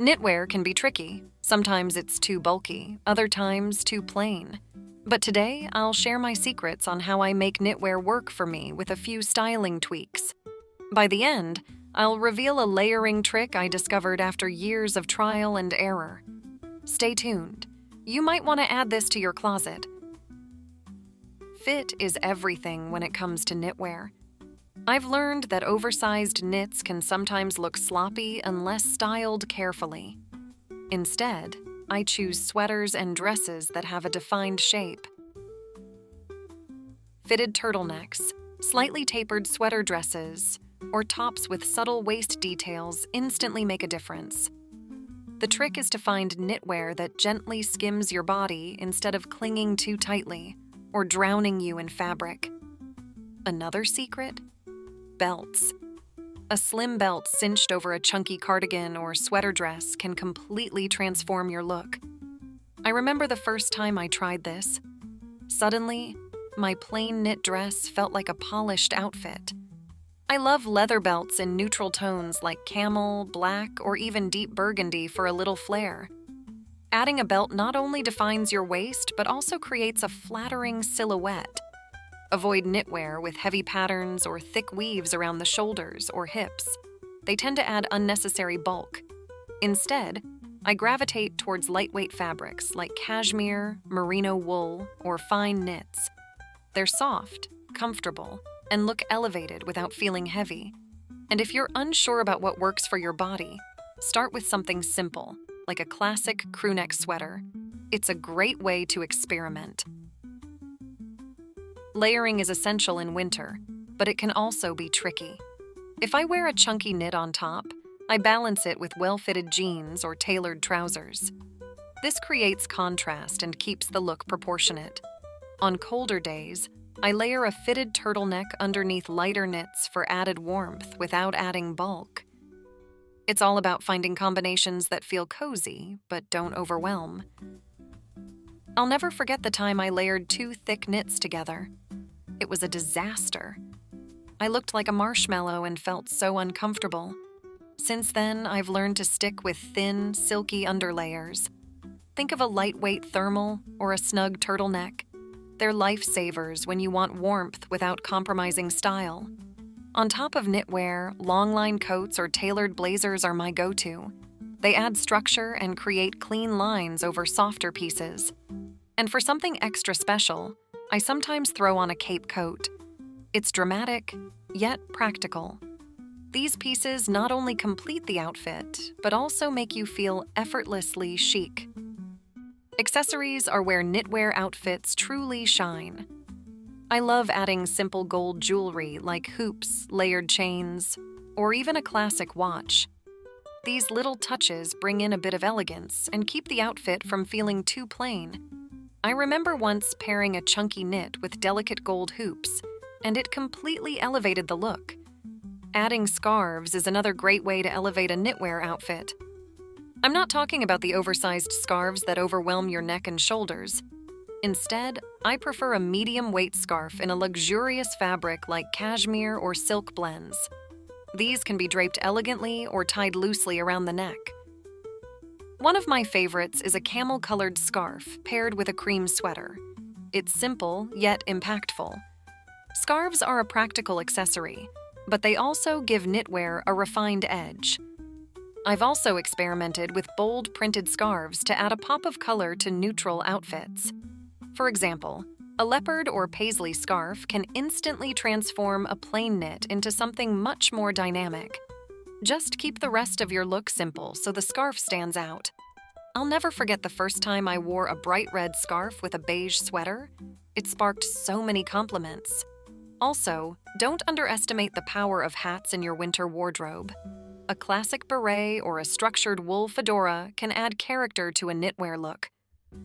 Knitwear can be tricky. Sometimes it's too bulky, other times too plain. But today, I'll share my secrets on how I make knitwear work for me with a few styling tweaks. By the end, I'll reveal a layering trick I discovered after years of trial and error. Stay tuned. You might want to add this to your closet. Fit is everything when it comes to knitwear. I've learned that oversized knits can sometimes look sloppy unless styled carefully. Instead, I choose sweaters and dresses that have a defined shape. Fitted turtlenecks, slightly tapered sweater dresses, or tops with subtle waist details instantly make a difference. The trick is to find knitwear that gently skims your body instead of clinging too tightly or drowning you in fabric. Another secret? Belts. A slim belt cinched over a chunky cardigan or sweater dress can completely transform your look. I remember the first time I tried this. Suddenly, my plain knit dress felt like a polished outfit. I love leather belts in neutral tones like camel, black, or even deep burgundy for a little flair. Adding a belt not only defines your waist, but also creates a flattering silhouette. Avoid knitwear with heavy patterns or thick weaves around the shoulders or hips. They tend to add unnecessary bulk. Instead, I gravitate towards lightweight fabrics like cashmere, merino wool, or fine knits. They're soft, comfortable, and look elevated without feeling heavy. And if you're unsure about what works for your body, start with something simple, like a classic crewneck sweater. It's a great way to experiment. Layering is essential in winter, but it can also be tricky. If I wear a chunky knit on top, I balance it with well-fitted jeans or tailored trousers. This creates contrast and keeps the look proportionate. On colder days, I layer a fitted turtleneck underneath lighter knits for added warmth without adding bulk. It's all about finding combinations that feel cozy but don't overwhelm. I'll never forget the time I layered two thick knits together. It was a disaster. I looked like a marshmallow and felt so uncomfortable. Since then, I've learned to stick with thin, silky underlayers. Think of a lightweight thermal or a snug turtleneck. They're lifesavers when you want warmth without compromising style. On top of knitwear, long-line coats or tailored blazers are my go-to. They add structure and create clean lines over softer pieces. And for something extra special, I sometimes throw on a cape coat. It's dramatic, yet practical. These pieces not only complete the outfit, but also make you feel effortlessly chic. Accessories are where knitwear outfits truly shine. I love adding simple gold jewelry like hoops, layered chains, or even a classic watch. These little touches bring in a bit of elegance and keep the outfit from feeling too plain. I remember once pairing a chunky knit with delicate gold hoops, and it completely elevated the look. Adding scarves is another great way to elevate a knitwear outfit. I'm not talking about the oversized scarves that overwhelm your neck and shoulders. Instead, I prefer a medium-weight scarf in a luxurious fabric like cashmere or silk blends. These can be draped elegantly or tied loosely around the neck. One of my favorites is a camel-colored scarf paired with a cream sweater. It's simple, yet impactful. Scarves are a practical accessory, but they also give knitwear a refined edge. I've also experimented with bold printed scarves to add a pop of color to neutral outfits. For example, a leopard or paisley scarf can instantly transform a plain knit into something much more dynamic. Just keep the rest of your look simple so the scarf stands out. I'll never forget the first time I wore a bright red scarf with a beige sweater. It sparked so many compliments. Also, don't underestimate the power of hats in your winter wardrobe. A classic beret or a structured wool fedora can add character to a knitwear look.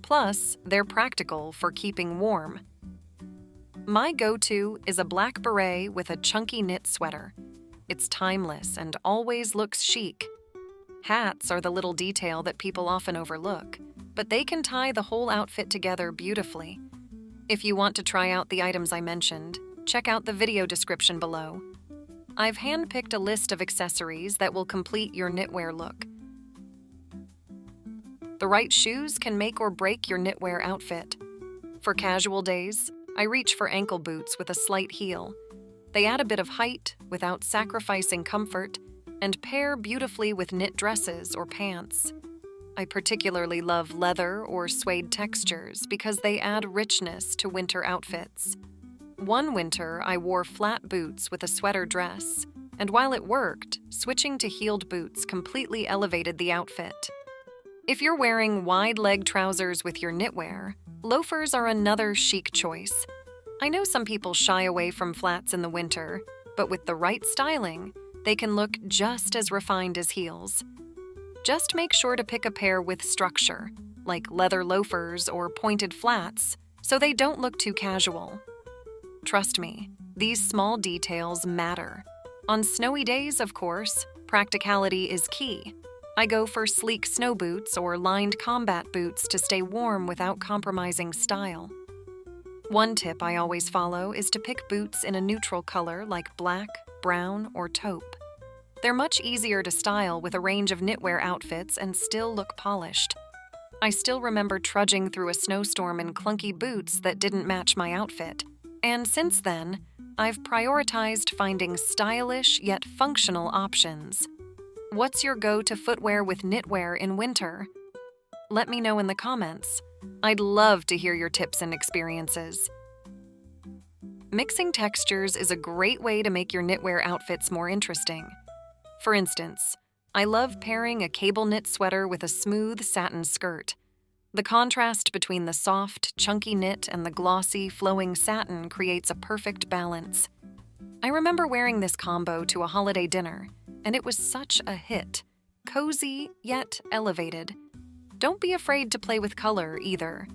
Plus, they're practical for keeping warm. My go-to is a black beret with a chunky knit sweater. It's timeless and always looks chic. Hats are the little detail that people often overlook, but they can tie the whole outfit together beautifully. If you want to try out the items I mentioned, check out the video description below. I've handpicked a list of accessories that will complete your knitwear look. The right shoes can make or break your knitwear outfit. For casual days, I reach for ankle boots with a slight heel. They add a bit of height without sacrificing comfort and pair beautifully with knit dresses or pants. I particularly love leather or suede textures because they add richness to winter outfits. One winter, I wore flat boots with a sweater dress, and while it worked, switching to heeled boots completely elevated the outfit. If you're wearing wide-leg trousers with your knitwear, loafers are another chic choice. I know some people shy away from flats in the winter, but with the right styling, they can look just as refined as heels. Just make sure to pick a pair with structure, like leather loafers or pointed flats, so they don't look too casual. Trust me, these small details matter. On snowy days, of course, practicality is key. I go for sleek snow boots or lined combat boots to stay warm without compromising style. One tip I always follow is to pick boots in a neutral color like black, brown, or taupe. They're much easier to style with a range of knitwear outfits and still look polished. I still remember trudging through a snowstorm in clunky boots that didn't match my outfit, and since then, I've prioritized finding stylish yet functional options. What's your go-to footwear with knitwear in winter? Let me know in the comments. I'd love to hear your tips and experiences. Mixing textures is a great way to make your knitwear outfits more interesting. For instance, I love pairing a cable knit sweater with a smooth satin skirt. The contrast between the soft, chunky knit and the glossy, flowing satin creates a perfect balance. I remember wearing this combo to a holiday dinner, and it was such a hit. Cozy, yet elevated. Don't be afraid to play with color, either.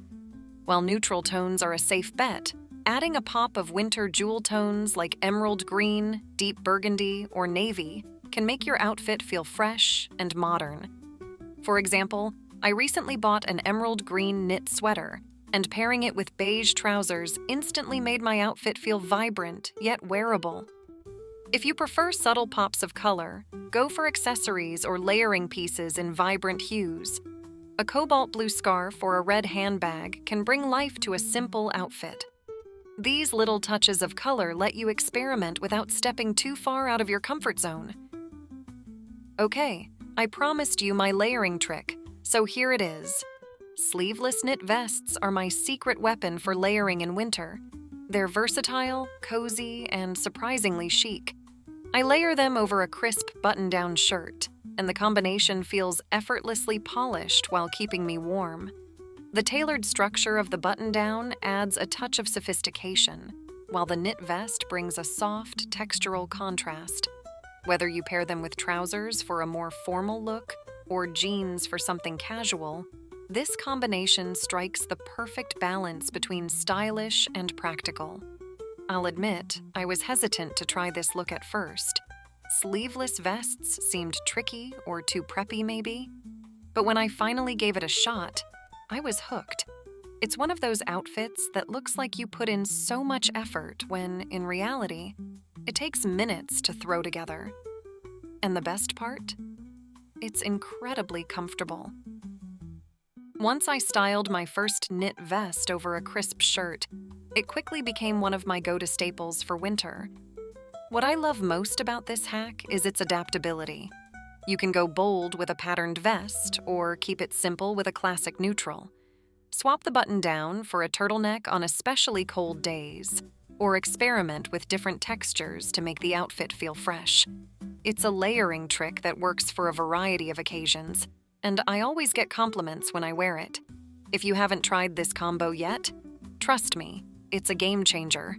While neutral tones are a safe bet, adding a pop of winter jewel tones like emerald green, deep burgundy, or navy can make your outfit feel fresh and modern. For example, I recently bought an emerald green knit sweater, and pairing it with beige trousers instantly made my outfit feel vibrant yet wearable. If you prefer subtle pops of color, go for accessories or layering pieces in vibrant hues. A cobalt blue scarf or a red handbag can bring life to a simple outfit. These little touches of color let you experiment without stepping too far out of your comfort zone. Okay, I promised you my layering trick, so here it is. Sleeveless knit vests are my secret weapon for layering in winter. They're versatile, cozy, and surprisingly chic. I layer them over a crisp button-down shirt, and the combination feels effortlessly polished while keeping me warm. The tailored structure of the button-down adds a touch of sophistication, while the knit vest brings a soft, textural contrast. Whether you pair them with trousers for a more formal look or jeans for something casual, this combination strikes the perfect balance between stylish and practical. I'll admit, I was hesitant to try this look at first. Sleeveless vests seemed tricky or too preppy maybe, but when I finally gave it a shot, I was hooked. It's one of those outfits that looks like you put in so much effort when, in reality, it takes minutes to throw together. And the best part? It's incredibly comfortable. Once I styled my first knit vest over a crisp shirt, it quickly became one of my go-to staples for winter. What I love most about this hack is its adaptability. You can go bold with a patterned vest or keep it simple with a classic neutral. Swap the button down for a turtleneck on especially cold days, or experiment with different textures to make the outfit feel fresh. It's a layering trick that works for a variety of occasions, and I always get compliments when I wear it. If you haven't tried this combo yet, trust me, it's a game changer.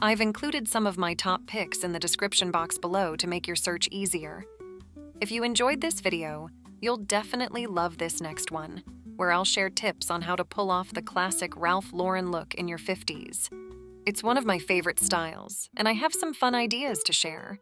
I've included some of my top picks in the description box below to make your search easier. If you enjoyed this video, you'll definitely love this next one, where I'll share tips on how to pull off the classic Ralph Lauren look in your 50s. It's one of my favorite styles, and I have some fun ideas to share.